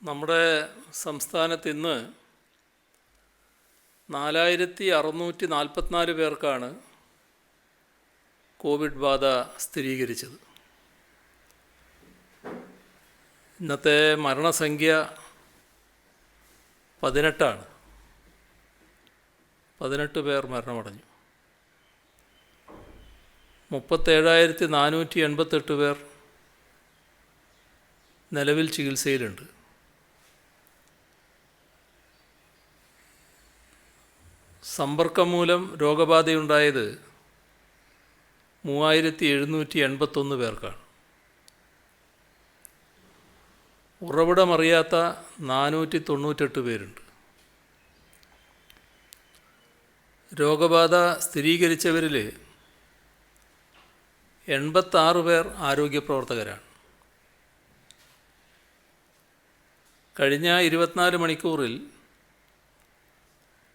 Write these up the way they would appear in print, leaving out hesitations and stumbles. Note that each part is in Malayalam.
നമ്മുടെ സംസ്ഥാനത്ത് ഇന്ന് 4644 പേർക്കാണ് കോവിഡ് ബാധ സ്ഥിരീകരിച്ചത്. ഇന്നത്തെ മരണസംഖ്യ 18 ആണ്. 18 പേർ മരണമടഞ്ഞു. 37,488 പേർ നിലവിൽ ചികിത്സയിലുണ്ട്. സമ്പർക്കം മൂലം രോഗബാധയുണ്ടായത് 3781 പേർക്കാണ്. ഉറവിടമറിയാത്ത 498 പേരുണ്ട്. രോഗബാധ സ്ഥിരീകരിച്ചവരിൽ 86 പേർ ആരോഗ്യപ്രവർത്തകരാണ്. കഴിഞ്ഞ 24 മണിക്കൂറിൽ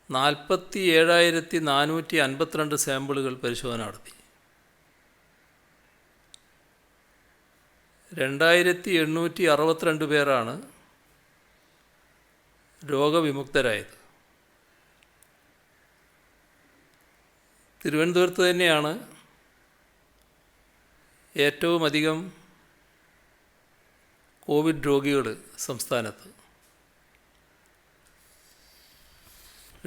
47,452 സാമ്പിളുകൾ പരിശോധന നടത്തി. 2,862 പേരാണ് രോഗവിമുക്തരായത്. തിരുവനന്തപുരത്ത് തന്നെയാണ് ഏറ്റവും അധികം കോവിഡ് രോഗികൾ സംസ്ഥാനത്ത്.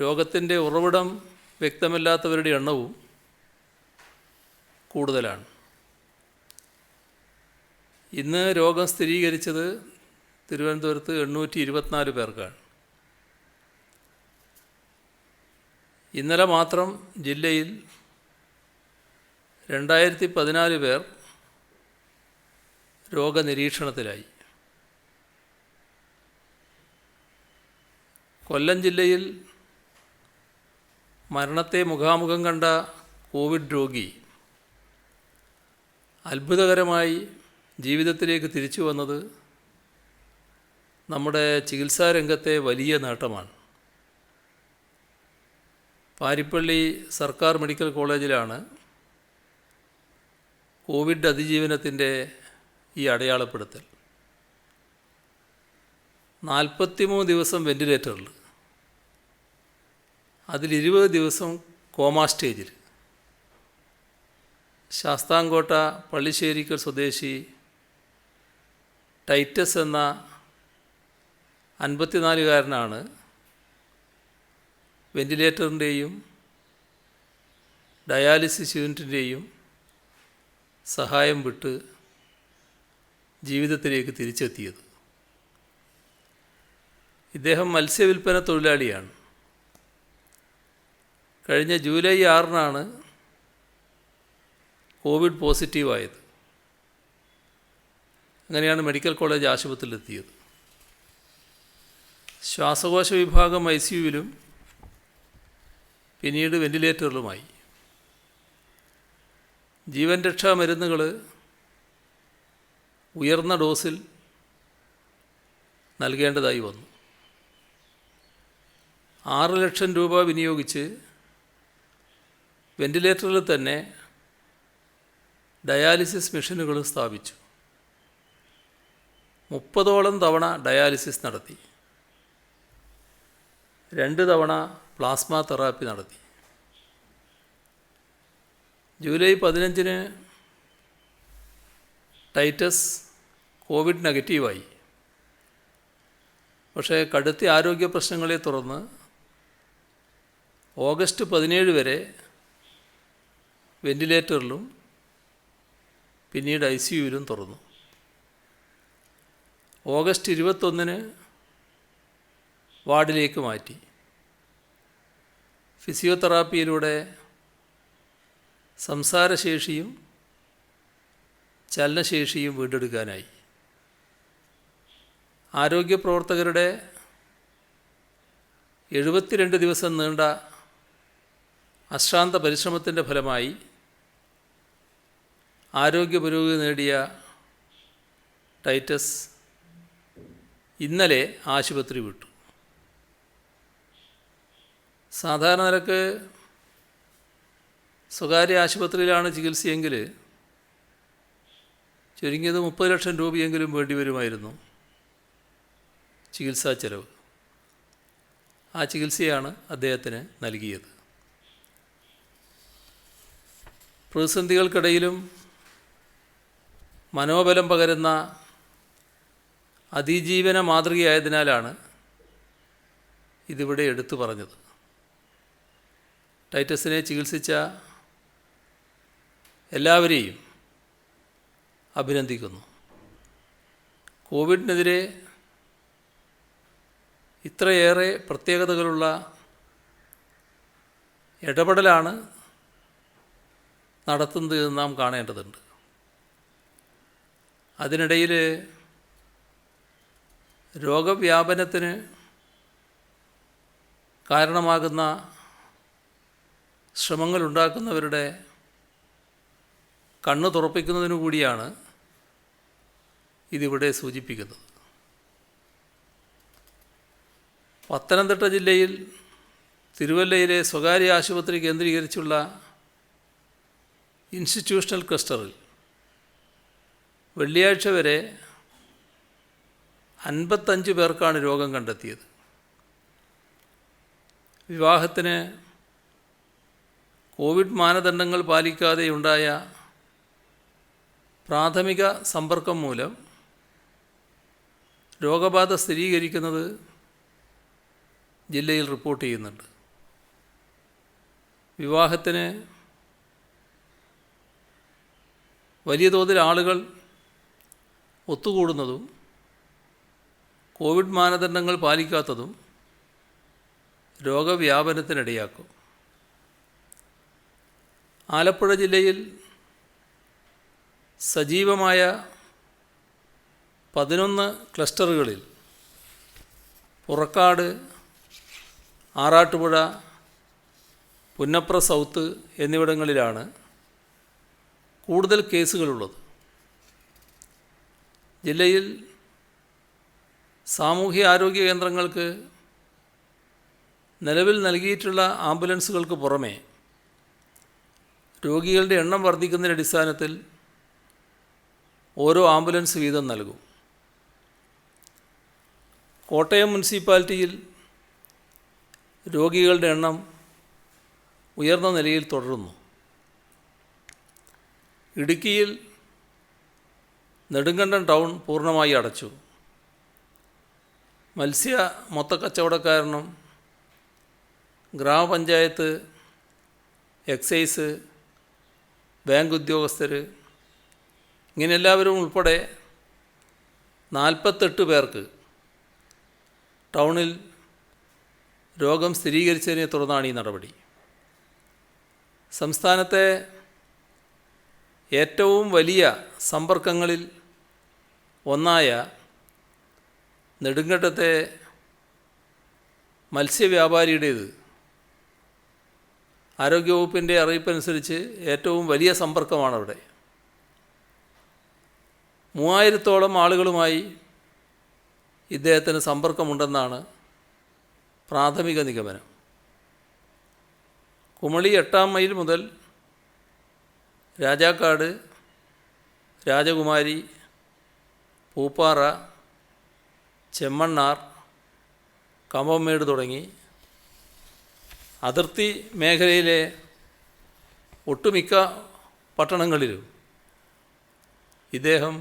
രോഗത്തിൻ്റെ ഉറവിടം വ്യക്തമല്ലാത്തവരുടെ എണ്ണവും കൂടുതലാണ്. ഇന്ന് രോഗം സ്ഥിരീകരിച്ചത് തിരുവനന്തപുരത്ത് 824 പേർക്കാണ്. ഇന്നലെ മാത്രം ജില്ലയിൽ 2014 പേർ രോഗനിരീക്ഷണത്തിലായി. കൊല്ലം ജില്ലയിൽ മരണത്തെ മുഖാമുഖം കണ്ട കോവിഡ് രോഗി അത്ഭുതകരമായി ജീവിതത്തിലേക്ക് തിരിച്ചു വന്നത് നമ്മുടെ ചികിത്സാരംഗത്തെ വലിയ നേട്ടമാണ്. പാരിപ്പള്ളി സർക്കാർ മെഡിക്കൽ കോളേജിലാണ് കോവിഡ് അതിജീവനത്തിൻ്റെ ഈ അടയാളപ്പെടുത്തൽ. 43 ദിവസം വെന്റിലേറ്ററിൽ, അതിൽ 20 ദിവസം കോമാ സ്റ്റേജിൽ. ശാസ്താംകോട്ട പള്ളിശ്ശേരിക്കൽ സ്വദേശി ടൈറ്റസ് എന്ന 54-കാരനാണ് വെന്റിലേറ്ററിൻ്റെയും ഡയാലിസിസ് യൂണിറ്റിൻ്റെയും സഹായം വിട്ട് ജീവിതത്തിലേക്ക് തിരിച്ചെത്തിയത്. ഇദ്ദേഹം മത്സ്യവില്പന തൊഴിലാളിയാണ്. കഴിഞ്ഞ ജൂലൈ 6-നാണ് കോവിഡ് പോസിറ്റീവായത്. അങ്ങനെയാണ് മെഡിക്കൽ കോളേജ് ആശുപത്രിയിലെത്തിയത്. ശ്വാസകോശ വിഭാഗം ICUവിലും പിന്നീട് വെന്റിലേറ്ററിലുമായി. ജീവൻ രക്ഷാ മരുന്നുകൾ ഉയർന്ന ഡോസിൽ നൽകേണ്ടതായി വന്നു. 6 ലക്ഷം രൂപ വിനിയോഗിച്ച് വെന്റിലേറ്ററിൽ തന്നെ ഡയാലിസിസ് മെഷീനുകൾ സ്ഥാപിച്ചു. 30ഓളം തവണ ഡയാലിസിസ് നടത്തി. 2 തവണ പ്ലാസ്മ തെറാപ്പി നടത്തി. ജൂലൈ 15-ന് ടൈറ്റസ് കോവിഡ് നെഗറ്റീവായി. പക്ഷേ കടുത്ത ആരോഗ്യ പ്രശ്നങ്ങളെ തുടർന്ന് ഓഗസ്റ്റ് 17 വരെ വെന്റിലേറ്ററിലും പിന്നീട് ICUവിലും തുറന്നു. ഓഗസ്റ്റ് 21-ന് വാർഡിലേക്ക് മാറ്റി. ഫിസിയോതെറാപ്പിയിലൂടെ സംസാരശേഷിയും ചലനശേഷിയും വീണ്ടെടുക്കാനായി. ആരോഗ്യപ്രവർത്തകരുടെ 72 ദിവസം നീണ്ട അശ്രാന്ത പരിശ്രമത്തിൻ്റെ ഫലമായി ആരോഗ്യ പുരോഗതി നേടിയ ടൈറ്റസ് ഇന്നലെ ആശുപത്രി വിട്ടു. സാധാരണ നിലക്ക് സ്വകാര്യ ആശുപത്രിയിലാണ് ചികിത്സയെങ്കിൽ ചുരുങ്ങിയത് 30 ലക്ഷം രൂപയെങ്കിലും വേണ്ടി വരുമായിരുന്നു ചികിത്സാ ചെലവ്. ആ ചികിത്സയാണ് അദ്ദേഹത്തിന് നൽകിയത്. പ്രതിസന്ധികൾക്കിടയിലും മനോബലം പകരുന്ന അതിജീവന മാതൃകയായതിനാലാണ് ഇതിവിടെ എടുത്തു പറഞ്ഞത്. ടൈറ്റസിനെ ചികിത്സിച്ച എല്ലാവരെയും അഭിനന്ദിക്കുന്നു. കോവിഡിനെതിരെ ഇത്രയേറെ പ്രത്യേകതകളുള്ള ഇടപെടലാണ് നടത്തുന്നത് എന്ന് നാം കാണേണ്ടതുണ്ട്. അതിനിടയിൽ രോഗവ്യാപനത്തിന് കാരണമാകുന്ന ശ്രമങ്ങളുണ്ടാക്കുന്നവരുടെ കണ്ണ് തുറപ്പിക്കുന്നതിനു കൂടിയാണ് ഇതിവിടെ സൂചിപ്പിക്കുന്നത്. പത്തനംതിട്ട ജില്ലയിൽ തിരുവല്ലയിലെ സ്വകാര്യ ആശുപത്രി കേന്ദ്രീകരിച്ചുള്ള ഇൻസ്റ്റിറ്റ്യൂഷണൽ ക്ലസ്റ്ററിൽ വെള്ളിയാഴ്ച വരെ 55 പേർക്കാണ് രോഗം കണ്ടെത്തിയത്. വിവാഹത്തിന് കോവിഡ് മാനദണ്ഡങ്ങൾ പാലിക്കാതെയുണ്ടായ പ്രാഥമിക സമ്പർക്കം മൂലം രോഗബാധ സ്ഥിരീകരിക്കുന്നത് ജില്ലയിൽ റിപ്പോർട്ട് ചെയ്യുന്നുണ്ട്. വിവാഹത്തിന് വലിയ തോതിൽ ആളുകൾ ഒത്തുകൂടുന്നതും കോവിഡ് മാനദണ്ഡങ്ങൾ പാലിക്കാത്തതും രോഗവ്യാപനത്തിനിടയാക്കും. ആലപ്പുഴ ജില്ലയിൽ സജീവമായ 11 ക്ലസ്റ്ററുകളിൽ പുറക്കാട്, ആറാട്ടുപുഴ, പുന്നപ്ര സൗത്ത് എന്നിവിടങ്ങളിലാണ് കൂടുതൽ കേസുകളുള്ളത്. ജില്ലയിൽ സാമൂഹ്യ ആരോഗ്യ കേന്ദ്രങ്ങൾക്ക് നിലവിൽ നൽകിയിട്ടുള്ള ആംബുലൻസുകൾക്ക് പുറമെ രോഗികളുടെ എണ്ണം വർദ്ധിക്കുന്നതിൻ്റെ അടിസ്ഥാനത്തിൽ ഓരോ ആംബുലൻസ് വീതം നൽകും. കോട്ടയം മുനിസിപ്പാലിറ്റിയിൽ രോഗികളുടെ എണ്ണം ഉയർന്ന നിലയിൽ തുടരുന്നു. ഇടുക്കിയിൽ നെടുങ്കണ്ടം ടൗൺ പൂർണ്ണമായി അടച്ചു. മത്സ്യ മൊത്തക്കച്ചവടക്കാരനും ഗ്രാമപഞ്ചായത്ത്, എക്സൈസ്, ബാങ്ക് ഉദ്യോഗസ്ഥർ ഇങ്ങനെ എല്ലാവരും ഉൾപ്പെടെ 48 പേർക്ക് ടൗണിൽ രോഗം സ്ഥിരീകരിച്ചതിനെ തുടർന്നാണ് ഈ നടപടി. സംസ്ഥാനത്തെ ഏറ്റവും വലിയ സമ്പർക്കങ്ങളിൽ ഒന്നായ നെടുങ്കണ്ടത്തെ മത്സ്യവ്യാപാരിയുടേത് ആരോഗ്യവകുപ്പിൻ്റെ അറിയിപ്പനുസരിച്ച് ഏറ്റവും വലിയ സമ്പർക്കമാണ് അവിടെ. 3000-ഓളം ആളുകളുമായി ഇദ്ദേഹത്തിന് സമ്പർക്കമുണ്ടെന്നാണ് പ്രാഥമിക നിഗമനം. കുമളി 8-ാം മൈൽ മുതൽ രാജാക്കാട്, രാജകുമാരി, പൂപ്പാറ, ചെമ്മണ്ണാർ, കമ്പമേട് തുടങ്ങി അതിർത്തി മേഖലയിലെ ഒട്ടുമിക്ക പട്ടണങ്ങളിലും ഇദ്ദേഹം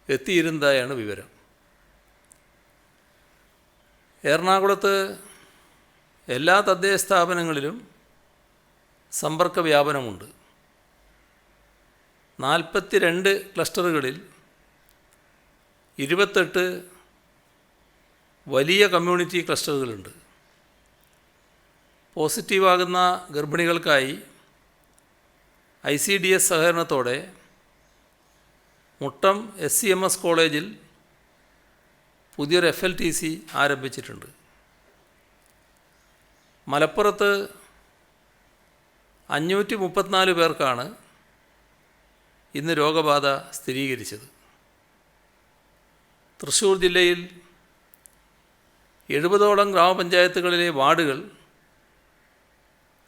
എത്തിയിരുന്നതായാണ് വിവരം. എറണാകുളത്ത് എല്ലാ തദ്ദേശ സ്ഥാപനങ്ങളിലും സമ്പർക്ക വ്യാപനമുണ്ട്. 42 ക്ലസ്റ്ററുകളിൽ 28 വലിയ കമ്മ്യൂണിറ്റി ക്ലസ്റ്ററുകളുണ്ട്. പോസിറ്റീവാകുന്ന ഗർഭിണികൾക്കായി ICDS സഹകരണത്തോടെ മുട്ടം SCMS കോളേജിൽ പുതിയൊരു FLTC ആരംഭിച്ചിട്ടുണ്ട്. മലപ്പുറത്ത് 534 പേർക്കാണ് ഇന്ന് രോഗബാധ സ്ഥിരീകരിച്ചത്. തൃശ്ശൂർ ജില്ലയിൽ 70ഓളം ഗ്രാമപഞ്ചായത്തുകളിലെ വാർഡുകൾ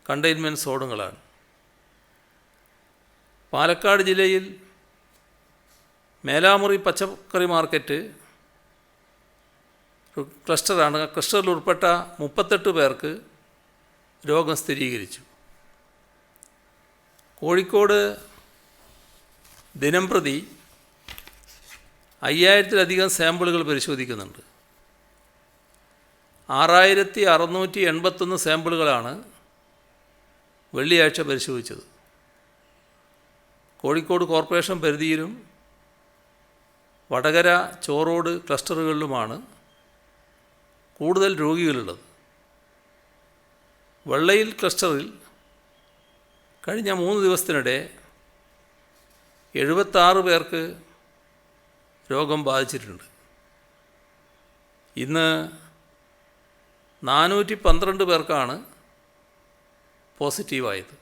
കണ്ടെയ്ൻമെൻറ്റ് സോണുകളാണ്. പാലക്കാട് ജില്ലയിൽ മേലാമുറി പച്ചക്കറി മാർക്കറ്റ് ഒരു ക്ലസ്റ്ററാണ്. ആ ക്ലസ്റ്ററിൽ ഉൾപ്പെട്ട 38 പേർക്ക് രോഗം സ്ഥിരീകരിച്ചു. കോഴിക്കോട് ദിനംപ്രതി 5000-ലധികം സാമ്പിളുകൾ പരിശോധിക്കുന്നുണ്ട്. 6681 സാമ്പിളുകളാണ് വെള്ളിയാഴ്ച പരിശോധിച്ചത്. കോഴിക്കോട് കോർപ്പറേഷൻ പരിധിയിലും വടകര, ചോറോട് ക്ലസ്റ്ററുകളിലുമാണ് കൂടുതൽ രോഗികളുള്ളത്. വെള്ളയിൽ ക്ലസ്റ്ററിൽ കഴിഞ്ഞ 3 ദിവസത്തിനിടെ 76 പേർക്ക് രോഗം ബാധിച്ചിട്ടുണ്ട്. ഇന്ന് 412 പേർക്കാണ് പോസിറ്റീവായത്.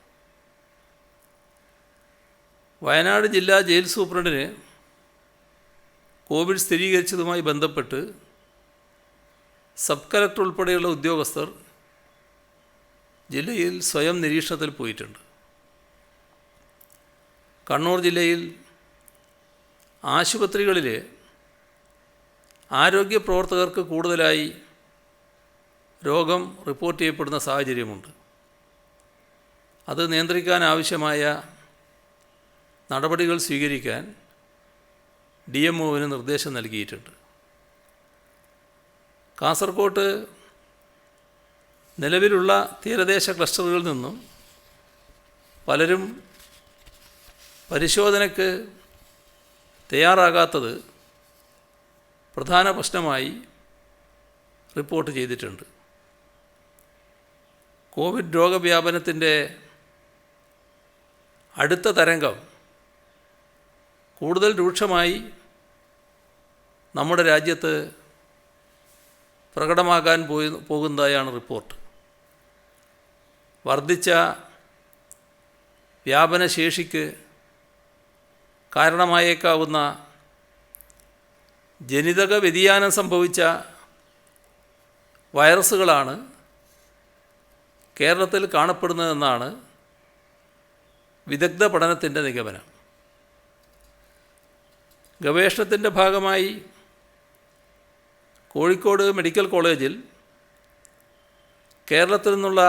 വയനാട് ജില്ലാ ജയിൽ സൂപ്രണ്ടിന് കോവിഡ് സ്ഥിരീകരിച്ചതുമായി ബന്ധപ്പെട്ട് സബ് കളക്ടർ ഉൾപ്പെടെയുള്ള ഉദ്യോഗസ്ഥർ ജില്ലയിൽ സ്വയം നിരീക്ഷണത്തിൽ പോയിട്ടുണ്ട്. കണ്ണൂർ ജില്ലയിൽ ആശുപത്രികളിൽ ആരോഗ്യ പ്രവർത്തകർക്ക് കൂടുതലായി രോഗം റിപ്പോർട്ട് ചെയ്യപ്പെടുന്ന സാഹചര്യമുണ്ട്. അത് നിയന്ത്രിക്കാനാവശ്യമായ നടപടികൾ സ്വീകരിക്കാൻ DMOവിന് നിർദ്ദേശം നൽകിയിട്ടുണ്ട്. കാസർകോട്ട് നിലവിലുള്ള തീരദേശ ക്ലസ്റ്ററുകളിൽ നിന്നും പലരും പരിശോധനയ്ക്ക് തയ്യാറാകാത്തത് പ്രധാന പ്രശ്നമായി റിപ്പോർട്ട് ചെയ്തിട്ടുണ്ട്. കോവിഡ് രോഗവ്യാപനത്തിൻ്റെ അടുത്ത തരംഗം കൂടുതൽ രൂക്ഷമായി നമ്മുടെ രാജ്യത്ത് പ്രകടമാകാൻ പോകുന്നതായാണ് റിപ്പോർട്ട്. വർദ്ധിച്ച വ്യാപനശേഷിക്ക് കാരണമായേക്കാവുന്ന ജനിതക വ്യതിയാനം സംഭവിച്ച വൈറസുകളാണ് കേരളത്തിൽ കാണപ്പെടുന്നതെന്നാണ് വിദഗ്ധ പഠനത്തിൻ്റെ നിഗമനം. ഗവേഷണത്തിൻ്റെ ഭാഗമായി കോഴിക്കോട് മെഡിക്കൽ കോളേജിൽ കേരളത്തിൽ നിന്നുള്ള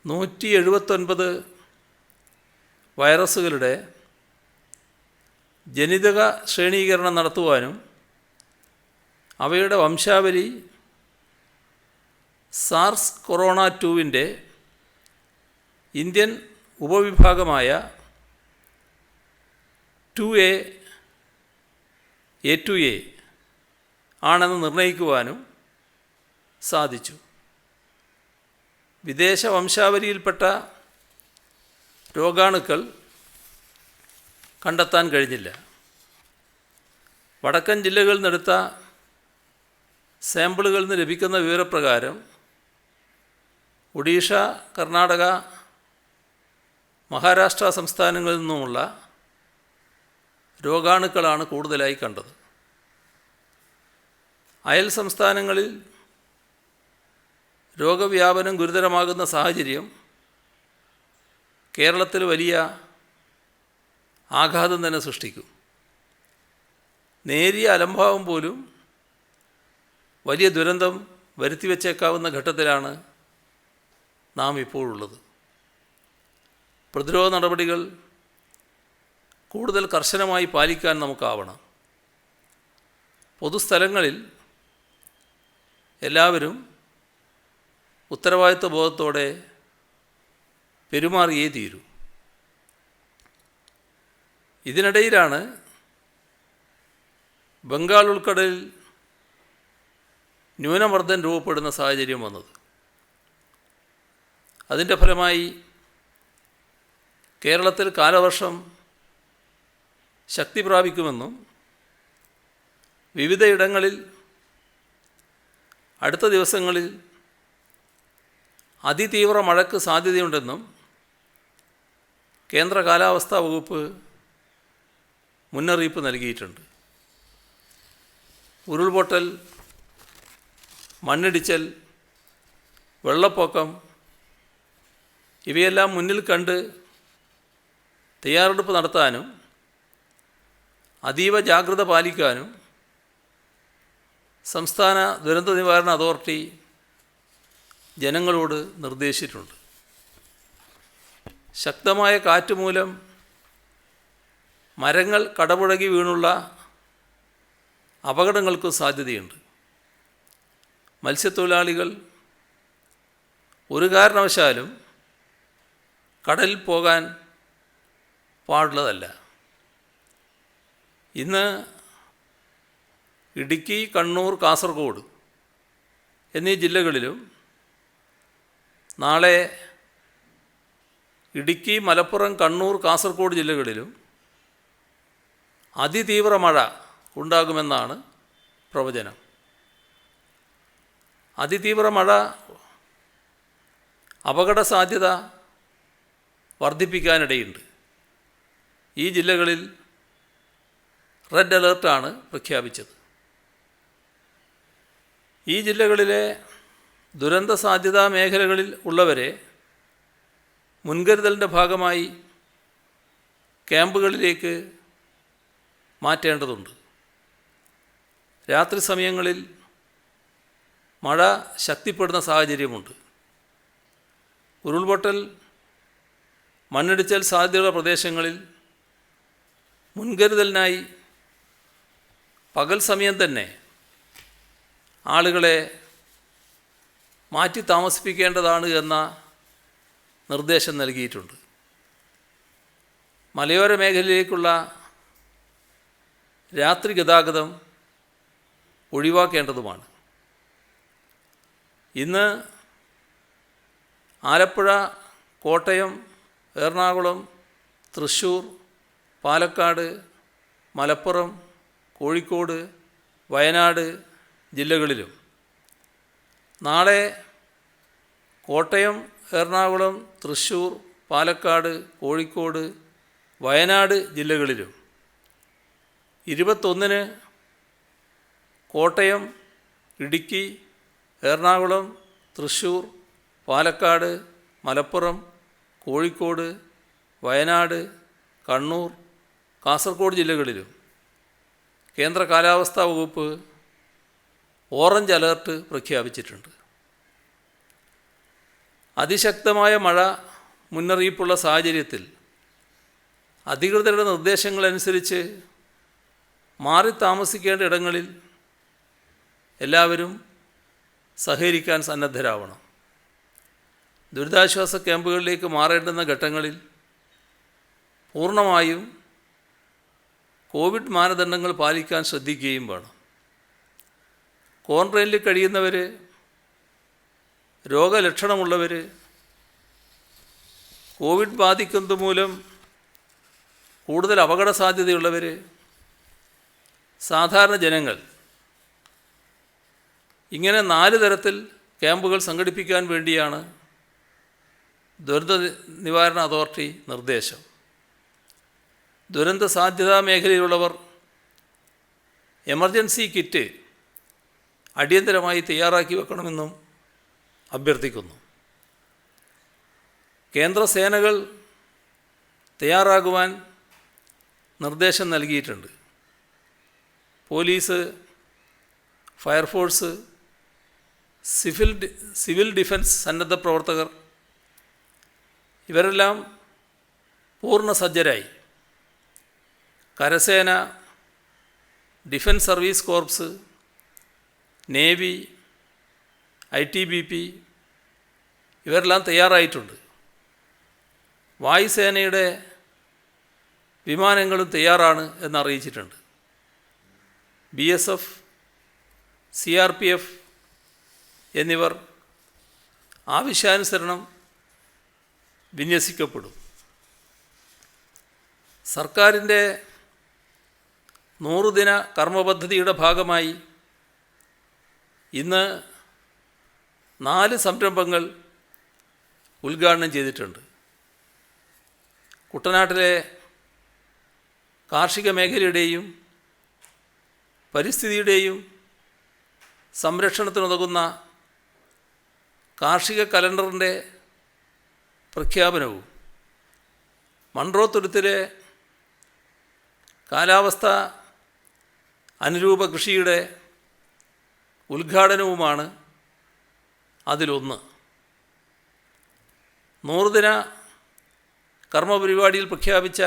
179 വൈറസുകളുടെ ജനിതക ശ്രേണീകരണം നടത്തുവാനും അവയുടെ വംശാവലി സാർസ് കൊറോണ 2-ൻ്റെ ഇന്ത്യൻ ഉപവിഭാഗമായ 2A ആണെന്ന് നിർണ്ണയിക്കുവാനും സാധിച്ചു. വിദേശ വംശാവലിയിൽപ്പെട്ട രോഗാണുക്കൾ കണ്ടെത്താൻ കഴിഞ്ഞില്ല. വടക്കൻ ജില്ലകളിൽ നിന്നെടുത്ത സാമ്പിളുകളിൽ നിന്ന് ലഭിക്കുന്ന വിവരപ്രകാരം ഒഡീഷ, കർണാടക, മഹാരാഷ്ട്ര സംസ്ഥാനങ്ങളിൽ നിന്നുമുള്ള രോഗാണുക്കളാണ് കൂടുതലായി കണ്ടത്. അയൽ സംസ്ഥാനങ്ങളിൽ രോഗവ്യാപനം ഗുരുതരമാകുന്ന സാഹചര്യം കേരളത്തിൽ വലിയ ആഘാതം തന്നെ സൃഷ്ടിക്കും. നേരിയ അലംഭാവം പോലും വലിയ ദുരന്തം വരുത്തിവെച്ചേക്കാവുന്ന ഘട്ടത്തിലാണ് നാം ഇപ്പോഴുള്ളത്. പ്രതിരോധ നടപടികൾ കൂടുതൽ കർശനമായി പാലിക്കാൻ നമുക്കാവണം. പൊതുസ്ഥലങ്ങളിൽ എല്ലാവരും ഉത്തരവാദിത്വ ബോധത്തോടെ പെരുമാറിയേ തീരൂ. ഇതിനിടയിലാണ് ബംഗാൾ ഉൾക്കടലിൽ ന്യൂനമർദ്ദം രൂപപ്പെടുന്ന സാഹചര്യം വന്നത്. അതിൻ്റെ ഫലമായി കേരളത്തിൽ കാലവർഷം ശക്തി പ്രാപിക്കുമെന്നും വിവിധയിടങ്ങളിൽ അടുത്ത ദിവസങ്ങളിൽ അതിതീവ്ര മഴയ്ക്ക് സാധ്യതയുണ്ടെന്നും കേന്ദ്ര കാലാവസ്ഥാ വകുപ്പ് മുന്നറിയിപ്പ് നൽകിയിട്ടുണ്ട്. ഉരുൾപൊട്ടൽ, മണ്ണിടിച്ചൽ, വെള്ളപ്പൊക്കം ഇവയെല്ലാം മുന്നിൽ കണ്ട് തയ്യാറെടുപ്പ് നടത്താനും അതീവ ജാഗ്രത പാലിക്കാനും സംസ്ഥാന ദുരന്ത നിവാരണ അതോറിറ്റി ജനങ്ങളോട് നിർദ്ദേശിച്ചിട്ടുണ്ട്. ശക്തമായ കാറ്റ് മൂലം മരങ്ങൾ കടപുഴകി വീണുള്ള അപകടങ്ങൾക്കും സാധ്യതയുണ്ട്. മത്സ്യത്തൊഴിലാളികൾ ഒരു കാരണവശാലും കടലിൽ പോകാൻ പാടുള്ളതല്ല. ഇന്ന് ഇടുക്കി, കണ്ണൂർ, കാസർഗോഡ് എന്നീ ജില്ലകളിലും നാളെ ഇടുക്കി, മലപ്പുറം, കണ്ണൂർ, കാസർഗോഡ് ജില്ലകളിലും അതിതീവ്ര മഴ ഉണ്ടാകുമെന്നാണ് പ്രവചനം. അതിതീവ്ര മഴ അപകട സാധ്യത വർദ്ധിപ്പിക്കാനിടയുണ്ട്. ഈ ജില്ലകളിൽ റെഡ് അലേർട്ടാണ് പ്രഖ്യാപിച്ചത്. ഈ ജില്ലകളിലെ ദുരന്ത സാധ്യതാ മേഖലകളിൽ ഉള്ളവരെ മുൻകരുതലിൻ്റെ ഭാഗമായി ക്യാമ്പുകളിലേക്ക് മാറ്റേണ്ടതുണ്ട്. രാത്രി സമയങ്ങളിൽ മഴ ശക്തിപ്പെടുന്ന സാഹചര്യമുണ്ട്. ഉരുൾപൊട്ടൽ, മണ്ണിടിച്ചൽ സാധ്യതയുള്ള പ്രദേശങ്ങളിൽ മുൻകരുതലിനായി പകൽ സമയം തന്നെ ആളുകളെ മാറ്റി താമസിപ്പിക്കേണ്ടതാണ് എന്ന നിർദ്ദേശം നൽകിയിട്ടുണ്ട്. മലയോര മേഖലയിലേക്കുള്ള രാത്രി ഗതാഗതം ഒഴിവാക്കേണ്ടതുമാണ്. ഇന്ന് ആലപ്പുഴ, കോട്ടയം, എറണാകുളം, തൃശ്ശൂർ, പാലക്കാട്, മലപ്പുറം, കോഴിക്കോട്, വയനാട് ജില്ലകളിലും നാളെ കോട്ടയം, എറണാകുളം, തൃശ്ശൂർ, പാലക്കാട്, കോഴിക്കോട്, വയനാട് ജില്ലകളിലും 21-ന് കോട്ടയം, ഇടുക്കി, എറണാകുളം, തൃശ്ശൂർ, പാലക്കാട്, മലപ്പുറം, കോഴിക്കോട്, വയനാട്, കണ്ണൂർ, കാസർഗോഡ് ജില്ലകളിലും കേന്ദ്ര കാലാവസ്ഥാ വകുപ്പ് ഓറഞ്ച് അലേർട്ട് പ്രഖ്യാപിച്ചിട്ടുണ്ട്. അതിശക്തമായ മഴ മുന്നറിയിപ്പുള്ള സാഹചര്യത്തിൽ അധികൃതരുടെ നിർദ്ദേശങ്ങളനുസരിച്ച് മാറി താമസിക്കേണ്ട ഇടങ്ങളിൽ എല്ലാവരും സഹകരിക്കാൻ സന്നദ്ധരാവണം. ദുരിതാശ്വാസ ക്യാമ്പുകളിലേക്ക് മാറേണ്ടുന്ന ഘട്ടങ്ങളിൽ പൂർണ്ണമായും കോവിഡ് മാനദണ്ഡങ്ങൾ പാലിക്കാൻ ശ്രദ്ധിക്കുകയും വേണം. ക്വാറന്റൈനിൽ കഴിയുന്നവർ, രോഗലക്ഷണമുള്ളവർ, കോവിഡ് ബാധിക്കുന്നത് മൂലം കൂടുതൽ അപകട സാധ്യതയുള്ളവർ, സാധാരണ ജനങ്ങൾ, ഇങ്ങനെ 4 തരത്തിൽ ക്യാമ്പുകൾ സംഘടിപ്പിക്കാൻ വേണ്ടിയാണ് ദുരന്ത നിവാരണ അതോറിറ്റി നിർദ്ദേശം. ദുരന്ത സാധ്യതാ മേഖലയിലുള്ളവർ എമർജൻസി കിറ്റ് അടിയന്തരമായി തയ്യാറാക്കി വെക്കണമെന്നും അഭ്യർത്ഥിക്കുന്നു. കേന്ദ്ര സേനകൾ തയ്യാറാകുവാൻ നിർദ്ദേശം നൽകിയിട്ടുണ്ട്. പോലീസ്, ഫയർഫോഴ്സ്, സിവിൽ ഡിഫൻസ് സന്നദ്ധ പ്രവർത്തകർ ഇവരെല്ലാം പൂർണ്ണ സജ്ജരായി. കരസേന, defence service corps, navy, ITBP ഇവരെല്ലാം തയ്യാറായിട്ടുണ്ട്. വായുസേനയുടെ വിമാനങ്ങളും തയ്യാറാണ് എന്നറിയിച്ചിട്ടുണ്ട്. BSF, CRPF എന്നിവർ ആവശ്യാനുസരണം വിന്യസിക്കപ്പെടും. സർക്കാരിൻ്റെ 100 ദിന കർമ്മപദ്ധതിയുടെ ഭാഗമായി ഇന്ന് 4 സംരംഭങ്ങൾ ഉദ്ഘാടനം ചെയ്തിട്ടുണ്ട്. കുട്ടനാട്ടിലെ കാർഷിക മേഖലയുടെയും പരിസ്ഥിതിയുടെയും സംരക്ഷണത്തിനുതകുന്ന കാർഷിക കലണ്ടറിൻ്റെ പ്രഖ്യാപനവും മൺട്രോത്തുരുത്തിലെ കാലാവസ്ഥ അനുരൂപ കൃഷിയുടെ ഉദ്ഘാടനവുമാണ് അതിലൊന്ന്. 100 ദിന കർമ്മപരിപാടിയിൽ പ്രഖ്യാപിച്ച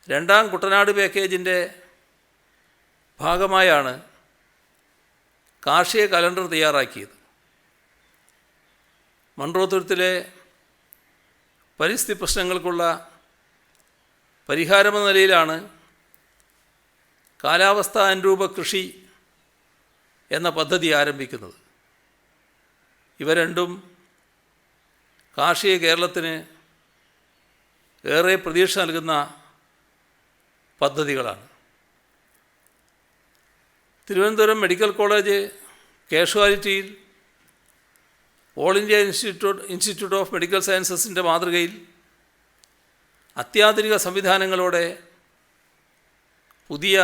രണ്ടാം കുട്ടനാട് പാക്കേജിൻ്റെ ഭാഗമായാണ് കാർഷിക കലണ്ടർ തയ്യാറാക്കിയത്. മൺട്രോത്തുരുത്തിലെ പരിസ്ഥിതി പ്രശ്നങ്ങൾക്കുള്ള പരിഹാരമെന്ന നിലയിലാണ് കാലാവസ്ഥാ അനുരൂപ കൃഷി എന്ന പദ്ധതി ആരംഭിക്കുന്നത്. ഇവ രണ്ടും കാർഷിക കേരളത്തിന് ഏറെ പ്രതീക്ഷ നൽകുന്ന പദ്ധതികളാണ്. തിരുവനന്തപുരം മെഡിക്കൽ കോളേജ് കാഷ്വാലിറ്റിയിൽ all India institute of medical സയൻസസിൻ്റെ മാതൃകയിൽ അത്യാധുനിക സംവിധാനങ്ങളോടെ പുതിയ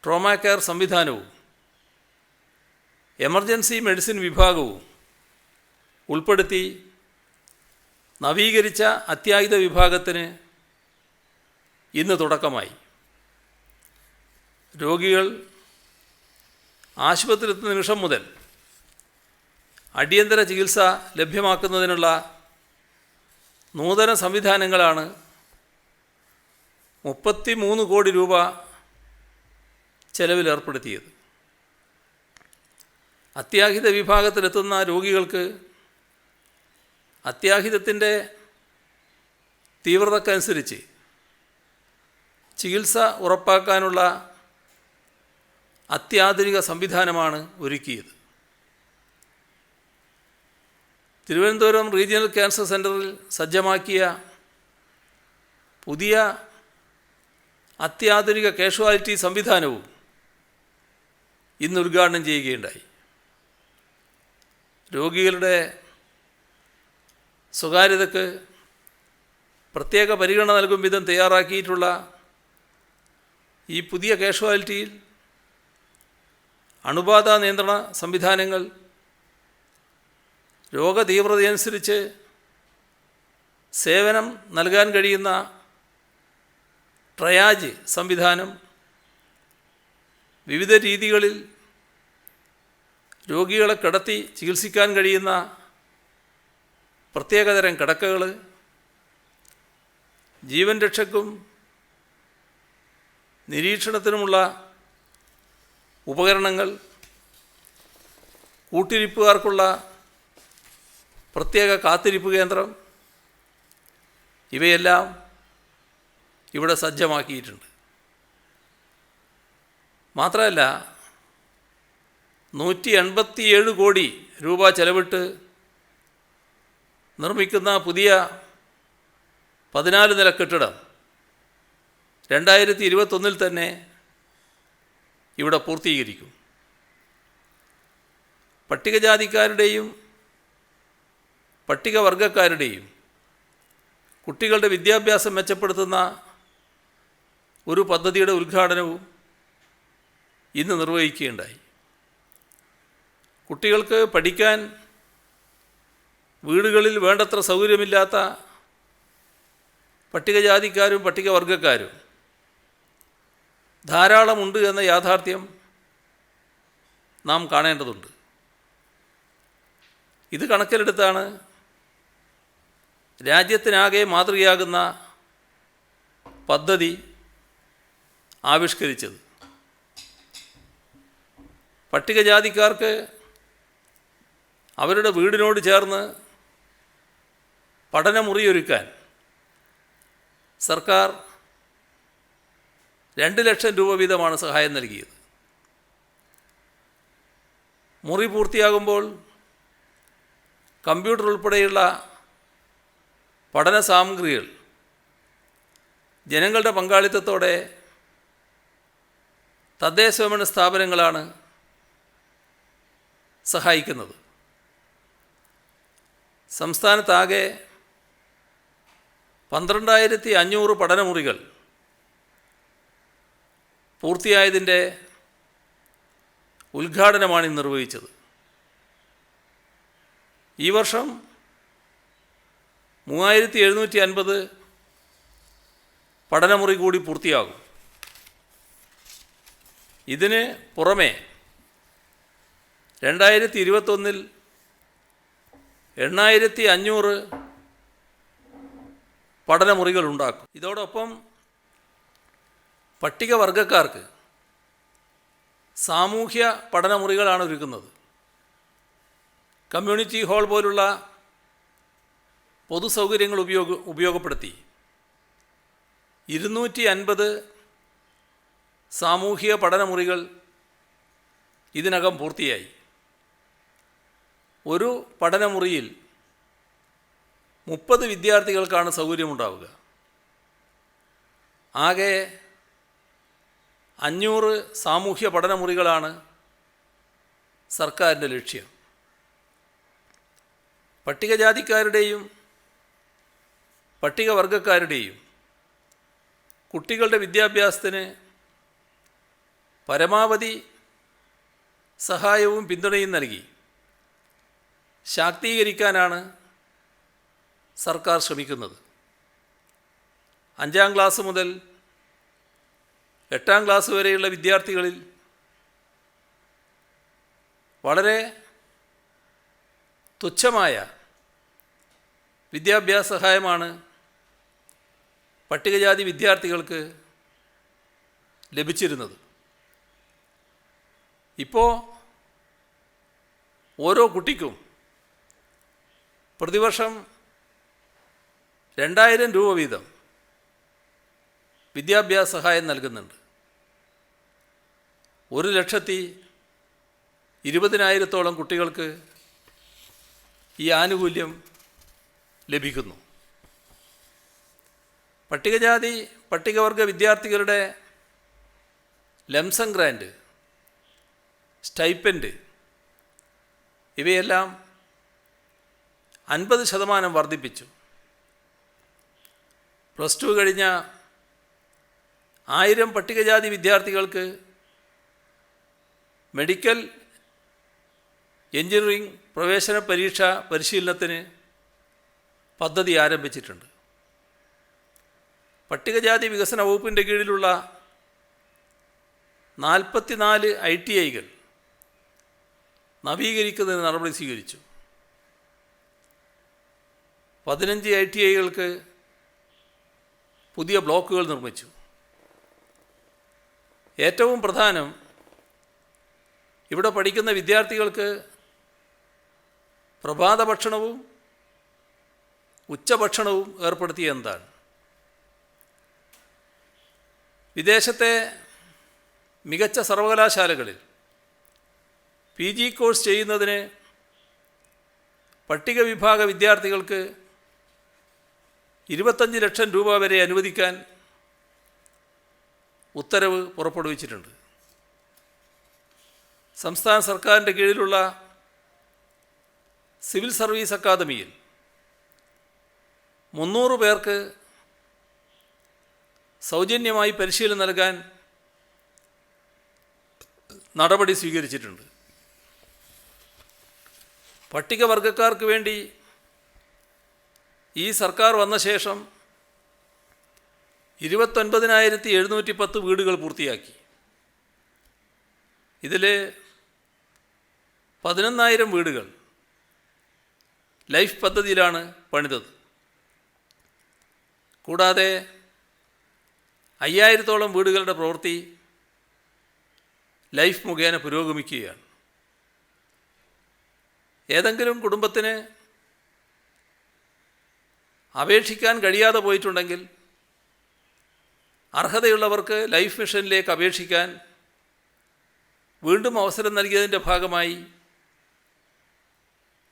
ട്രോമ കെയർ സംവിധാനവും എമർജൻസി മെഡിസിൻ വിഭാഗവും ഉൾപ്പെടുത്തി നവീകരിച്ച അത്യാഹിത വിഭാഗത്തിന് ഇന്ന് തുടക്കമായി. രോഗികൾ ആശുപത്രിയിലെത്തുന്ന നിമിഷം മുതൽ അടിയന്തര ചികിത്സ ലഭ്യമാക്കുന്നതിനുള്ള നൂതന സംവിധാനങ്ങളാണ് 33 കോടി രൂപ ചെലവിൽ ഏർപ്പെടുത്തിയത്. അത്യാഹിത വിഭാഗത്തിലെത്തുന്ന രോഗികൾക്ക് അത്യാഹിതത്തിൻ്റെ തീവ്രതക്കനുസരിച്ച് ചികിത്സ ഉറപ്പാക്കാനുള്ള അത്യാധുനിക സംവിധാനമാണ് ഒരുക്കിയത്. തിരുവനന്തപുരം റീജിയണൽ ക്യാൻസർ സെൻ്ററിൽ സജ്ജമാക്കിയ പുതിയ അത്യാധുനിക കാഷ്വാലിറ്റി സംവിധാനവും ഇന്ന് ഉദ്ഘാടനം ചെയ്യുകയുണ്ടായി. രോഗികളുടെ സ്വകാര്യതയ്ക്ക് പ്രത്യേക പരിഗണന നൽകും വിധം തയ്യാറാക്കിയിട്ടുള്ള ഈ പുതിയ കാഷ്വാലിറ്റിയിൽ അണുബാധ നിയന്ത്രണ സംവിധാനങ്ങൾ, രോഗതീവ്രതയനുസരിച്ച് സേവനം നൽകാൻ കഴിയുന്ന ട്രയാജ് സംവിധാനം, വിവിധ രീതികളിൽ രോഗികളെ കിടത്തി ചികിത്സിക്കാൻ കഴിയുന്ന പ്രത്യേകതരം കിടക്കകൾ, ജീവൻ രക്ഷയ്ക്കും നിരീക്ഷണത്തിനുമുള്ള ഉപകരണങ്ങൾ, കൂട്ടിരിപ്പുകാർക്കുള്ള പ്രത്യേക കാത്തിരിപ്പ് കേന്ദ്രം, ഇവയെല്ലാം ഇവിടെ സജ്ജമാക്കിയിട്ടുണ്ട്. മാത്രമല്ല 187 കോടി രൂപ ചെലവിട്ട് നിർമ്മിക്കുന്ന പുതിയ 14 നില കെട്ടിടം 2021 തന്നെ ഇവിടെ പൂർത്തീകരിക്കും. പട്ടികജാതിക്കാരുടെയും പട്ടികവർഗക്കാരുടെയും കുട്ടികളുടെ വിദ്യാഭ്യാസം മെച്ചപ്പെടുത്തുന്ന ഒരു പദ്ധതിയുടെ ഉദ്ഘാടനവും ഇന്ന് നിർവഹിക്കുകയുണ്ടായി. കുട്ടികൾക്ക് പഠിക്കാൻ വീടുകളിൽ വേണ്ടത്ര സൗകര്യമില്ലാത്ത പട്ടികജാതിക്കാരും പട്ടികവർഗക്കാരും ധാരാളമുണ്ട് എന്ന യാഥാർത്ഥ്യം നാം കാണേണ്ടതുണ്ട്. ഇത് കണക്കിലെടുത്താണ് രാജ്യത്തിനാകെ മാതൃകയാകുന്ന പദ്ധതി ആവിഷ്കരിച്ചത്. പട്ടികജാതിക്കാർക്ക് അവരുടെ വീടിനോട് ചേർന്ന് പഠനമുറിയൊരുക്കാൻ സർക്കാർ 2 ലക്ഷം രൂപ വീതമാണ് സഹായം നൽകിയത്. മുറി പൂർത്തിയാകുമ്പോൾ കമ്പ്യൂട്ടർ ഉൾപ്പെടെയുള്ള പഠന സാമഗ്രികൾ ജനങ്ങളുടെ പങ്കാളിത്തത്തോടെ തദ്ദേശഭരണ സ്ഥാപനങ്ങളാണ് സഹായിക്കുന്നത്. സംസ്ഥാനത്താകെ 12,500 പഠനമുറികൾ പൂർത്തിയായതിൻ്റെ ഉദ്ഘാടനമാണ് ഇന്ന് നിർവഹിച്ചത്. ഈ വർഷം 3750 പഠനമുറി കൂടി പൂർത്തിയാകും. ഇതിന് പുറമെ 2021 8500 പഠനമുറികൾ ഉണ്ടാക്കും. ഇതോടൊപ്പം പട്ടികവർഗക്കാർക്ക് സാമൂഹ്യ പഠനമുറികളാണ് ഒരുക്കുന്നത്. കമ്മ്യൂണിറ്റി ഹാൾ പോലുള്ള പൊതു സൗകര്യങ്ങൾ ഉപയോഗപ്പെടുത്തി 250 സാമൂഹിക പഠനമുറികൾ ഇതിനകം പൂർത്തിയായി. ഒരു പഠനമുറിയിൽ 30 വിദ്യാർത്ഥികൾക്കാണ് സൗകര്യമുണ്ടാവുക. ആകെ 500 സാമൂഹ്യ പഠനമുറികളാണ് സർക്കാരിൻ്റെ ലക്ഷ്യം. പട്ടികജാതിക്കാരുടെയും പട്ടികവർഗക്കാരുടെയും കുട്ടികളുടെ വിദ്യാഭ്യാസത്തിന് പരമാവധി സഹായവും പിന്തുണയും നൽകി ശാക്തീകരിക്കാനാണ് സർക്കാർ ശ്രമിക്കുന്നത്. 5ാം ക്ലാസ് മുതൽ 8ാം ക്ലാസ് വരെയുള്ള വിദ്യാർത്ഥികളിൽ വളരെ തുച്ഛമായ വിദ്യാഭ്യാസ സഹായമാണ് പട്ടികജാതി വിദ്യാർത്ഥികൾക്ക് ലഭിച്ചിരുന്നത്. ഇപ്പോൾ ഓരോ കുട്ടിക്കും പ്രതിവർഷം 2000 രൂപ വീതം വിദ്യാഭ്യാസ സഹായം നൽകുന്നുണ്ട്. 1,20,000 കുട്ടികൾക്ക് ഈ ആനുകൂല്യം ലഭിക്കുന്നു. പട്ടികജാതി പട്ടികവർഗ വിദ്യാർത്ഥികളുടെ ലംസം ഗ്രാൻഡ്, സ്റ്റൈപ്പൻഡ് ഇവയെല്ലാം 50% വർദ്ധിപ്പിച്ചു. +2 കഴിഞ്ഞ 1000 പട്ടികജാതി വിദ്യാർത്ഥികൾക്ക് മെഡിക്കൽ എഞ്ചിനീയറിംഗ് പ്രവേശന പരീക്ഷ പരിശീലനത്തിന് പദ്ധതി ആരംഭിച്ചിട്ടുണ്ട്. പട്ടികജാതി വികസന വകുപ്പിൻ്റെ കീഴിലുള്ള 44 ITIകൾ നവീകരിക്കുന്നതിന് നടപടി സ്വീകരിച്ചു. 15 ITIകൾക്ക് പുതിയ ബ്ലോക്കുകൾ നിർമ്മിച്ചു. ഏറ്റവും പ്രധാനം, ഇവിടെ പഠിക്കുന്ന വിദ്യാർത്ഥികൾക്ക് പ്രഭാത ഭക്ഷണവും ഉച്ചഭക്ഷണവും ഏർപ്പെടുത്തിയ എന്താണ്. വിദേശത്തെ മികച്ച സർവകലാശാലകളിൽ PG കോഴ്സ് ചെയ്യുന്നതിന് പട്ടിക വിഭാഗ വിദ്യാർത്ഥികൾക്ക് 25 ലക്ഷം രൂപ വരെ അനുവദിക്കാൻ ഉത്തരവ് പുറപ്പെടുവിച്ചിട്ടുണ്ട്. സംസ്ഥാന സർക്കാരിൻ്റെ കീഴിലുള്ള സിവിൽ സർവീസ് അക്കാദമിയിൽ 300 പേർക്ക് സൗജന്യമായി പരിശീലനം നൽകാൻ നടപടി സ്വീകരിച്ചിട്ടുണ്ട്. പട്ടികവർഗക്കാർക്ക് വേണ്ടി ഈ സർക്കാർ വന്ന ശേഷം 29,710 വീടുകൾ പൂർത്തിയാക്കി. ഇതിൽ 11,000 വീടുകൾ ലൈഫ് പദ്ധതിയിലാണ് പണിതത്. കൂടാതെ 5000-ഓളം വീടുകളുടെ പ്രവൃത്തി ലൈഫ് മുഖേന പുരോഗമിക്കുകയാണ്. ഏതെങ്കിലും കുടുംബത്തിന് അപേക്ഷിക്കാൻ കഴിയാതെ പോയിട്ടുണ്ടെങ്കിൽ അർഹതയുള്ളവർക്ക് ലൈഫ് മിഷനിലേക്ക് അപേക്ഷിക്കാൻ വീണ്ടും അവസരം നൽകിയതിൻ്റെ ഭാഗമായി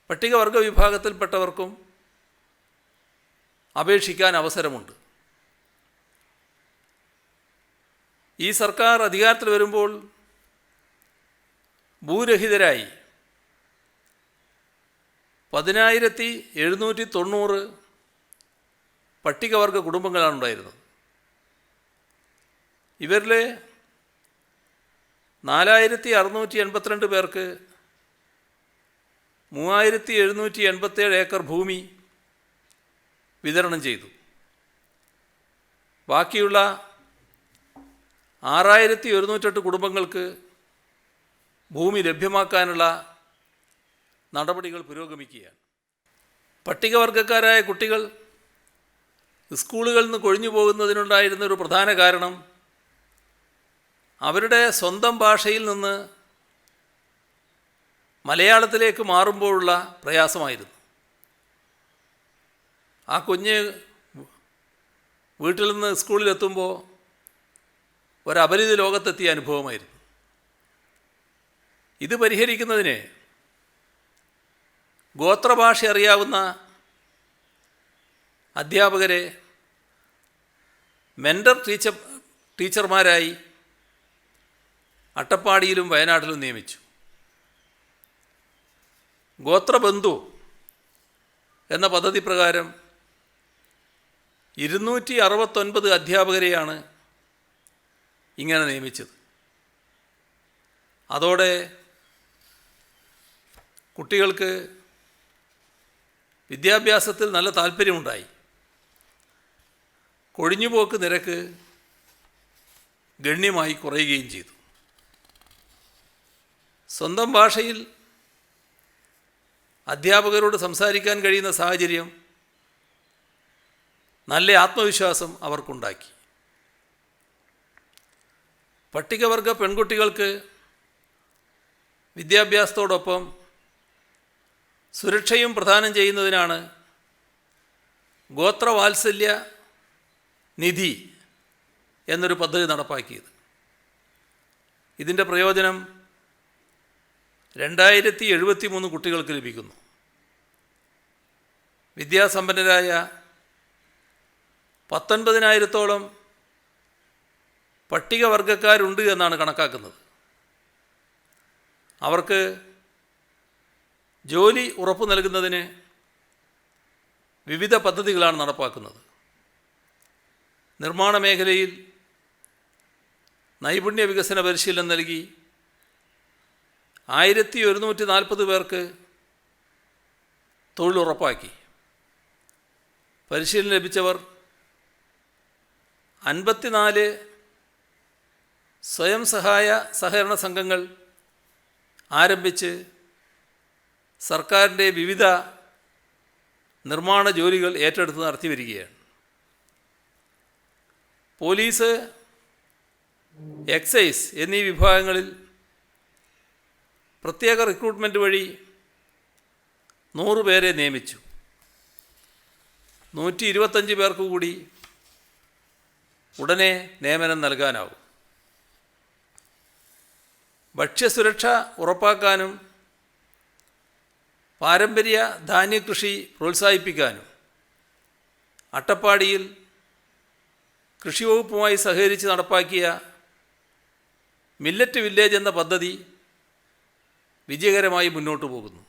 പട്ടികവർഗ വിഭാഗത്തിൽപ്പെട്ടവർക്കും അപേക്ഷിക്കാൻ അവസരമുണ്ട്. ഈ സർക്കാർ അധികാരത്തിൽ വരുമ്പോൾ ഭൂരഹിതരായി 10,790 പട്ടികവർഗ കുടുംബങ്ങളാണ് ഉണ്ടായിരുന്നത്. ഇവരിൽ 4,682 പേർക്ക് 3,787 ഏക്കർ ഭൂമി വിതരണം ചെയ്തു. ബാക്കിയുള്ള 6108 കുടുംബങ്ങൾക്ക് ഭൂമി ലഭ്യമാക്കാനുള്ള നടപടികൾ പുരോഗമിക്കുകയാണ്. പട്ടികവർഗക്കാരായ കുട്ടികൾ സ്കൂളുകളിൽ നിന്ന് കൊഴിഞ്ഞു പോകുന്നതിനുണ്ടായിരുന്ന ഒരു പ്രധാന കാരണം അവരുടെ സ്വന്തം ഭാഷയിൽ നിന്ന് മലയാളത്തിലേക്ക് മാറുമ്പോഴുള്ള പ്രയാസമായിരുന്നു. ആ കുഞ്ഞ് വീട്ടിൽ നിന്ന് സ്കൂളിലെത്തുമ്പോൾ ഒരപരിചിത ലോകത്തെത്തിയ അനുഭവമായിരുന്നു. ഇത് പരിഹരിക്കുന്നതിന് ഗോത്രഭാഷ അറിയാവുന്ന അധ്യാപകരെ മെൻറ്റർ ടീച്ചർമാരായി അട്ടപ്പാടിയിലും വയനാട്ടിലും നിയമിച്ചു. ഗോത്രബന്ധു എന്ന പദ്ധതി പ്രകാരം 269 അധ്യാപകരെയാണ് ഇങ്ങനെ നിയമിച്ചത്. അതോടെ കുട്ടികൾക്ക് വിദ്യാഭ്യാസത്തിൽ നല്ല താല്പര്യമുണ്ടായി. കൊഴിഞ്ഞുപോക്ക് നിരക്ക് ഗണ്യമായി കുറയുകയും ചെയ്തു. സ്വന്തം ഭാഷയിൽ അധ്യാപകരോട് സംസാരിക്കാൻ കഴിയുന്ന സാഹചര്യം നല്ല ആത്മവിശ്വാസം അവർക്കുണ്ടാക്കി. പട്ടികവർഗ പെൺകുട്ടികൾക്ക് വിദ്യാഭ്യാസത്തോടൊപ്പം സുരക്ഷയും പ്രദാനം ചെയ്യുന്നതിനാണ് ഗോത്രവാത്സല്യ നിധി എന്നൊരു പദ്ധതി നടപ്പാക്കിയത്. ഇതിൻ്റെ പ്രയോജനം 2073 കുട്ടികൾക്ക് ലഭിക്കുന്നു. വിദ്യാസമ്പന്നരായ 19,000-ഓളം പട്ടികവർഗക്കാരുണ്ട് എന്നാണ് കണക്കാക്കുന്നത്. അവർക്ക് ജോലി ഉറപ്പു നൽകുന്നതിന് വിവിധ പദ്ധതികളാണ് നടപ്പാക്കുന്നത്. നിർമ്മാണ മേഖലയിൽ നൈപുണ്യ വികസന പരിശീലനം നൽകി 1140 പേർക്ക് തൊഴിലുറപ്പാക്കി. പരിശീലനം ലഭിച്ചവർ 54 സ്വയം സഹായ സഹകരണ സംഘങ്ങൾ ആരംഭിച്ച് സർക്കാരിൻ്റെ വിവിധ നിർമ്മാണ ജോലികൾ ഏറ്റെടുത്ത് നടത്തി വരികയാണ്. പോലീസ്, എക്സൈസ് എന്നീ വിഭാഗങ്ങളിൽ പ്രത്യേക റിക്രൂട്ട്മെൻറ്റ് വഴി 100 പേരെ നിയമിച്ചു. 125 പേർക്ക് കൂടി ഉടനെ നിയമനം നൽകാനാവും. ഭക്ഷ്യസുരക്ഷ ഉറപ്പാക്കാനും പാരമ്പര്യ ധാന്യകൃഷി പ്രോത്സാഹിപ്പിക്കാനും അട്ടപ്പാടിയിൽ കൃഷിവകുപ്പുമായി സഹകരിച്ച് നടപ്പാക്കിയ മില്ലറ്റ് വില്ലേജ് എന്ന പദ്ധതി വിജയകരമായി മുന്നോട്ട് പോകുന്നു.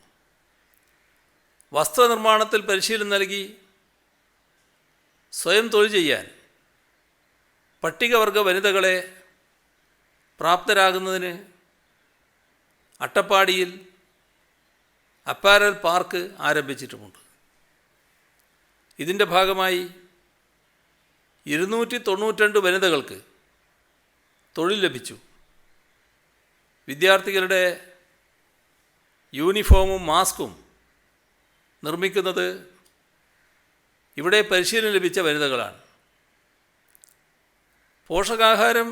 വസ്ത്രനിർമ്മാണത്തിൽ പരിശീലനം നൽകി സ്വയം തൊഴിൽ ചെയ്യാൻ പട്ടികവർഗ വനിതകളെ പ്രാപ്തരാകുന്നതിന് അട്ടപ്പാടിയിൽ അപ്പാരൽ പാർക്ക് ആരംഭിച്ചിട്ടുമുണ്ട്. ഇതിൻ്റെ ഭാഗമായി 292 വനിതകൾക്ക് തൊഴിൽ ലഭിച്ചു. വിദ്യാർത്ഥികളുടെ യൂണിഫോമും മാസ്കും നിർമ്മിക്കുന്നത് ഇവിടെ പരിശീലനം ലഭിച്ച വനിതകളാണ്. പോഷകാഹാരം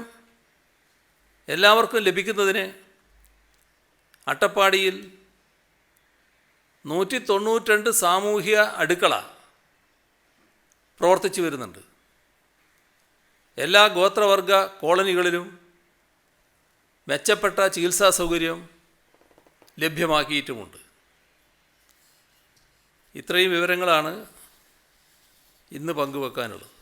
എല്ലാവർക്കും ലഭിക്കുന്നതിന് അട്ടപ്പാടിയിൽ 192 സാമൂഹിക അടുക്കള പ്രവർത്തിച്ചു വരുന്നുണ്ട്. എല്ലാ ഗോത്രവർഗ കോളനികളിലും മെച്ചപ്പെട്ട ചികിത്സാ സൗകര്യം ലഭ്യമാക്കിയിട്ടുമുണ്ട്. ഇത്രയും വിവരങ്ങളാണ് ഇന്ന് പങ്കുവെക്കാനുള്ളത്.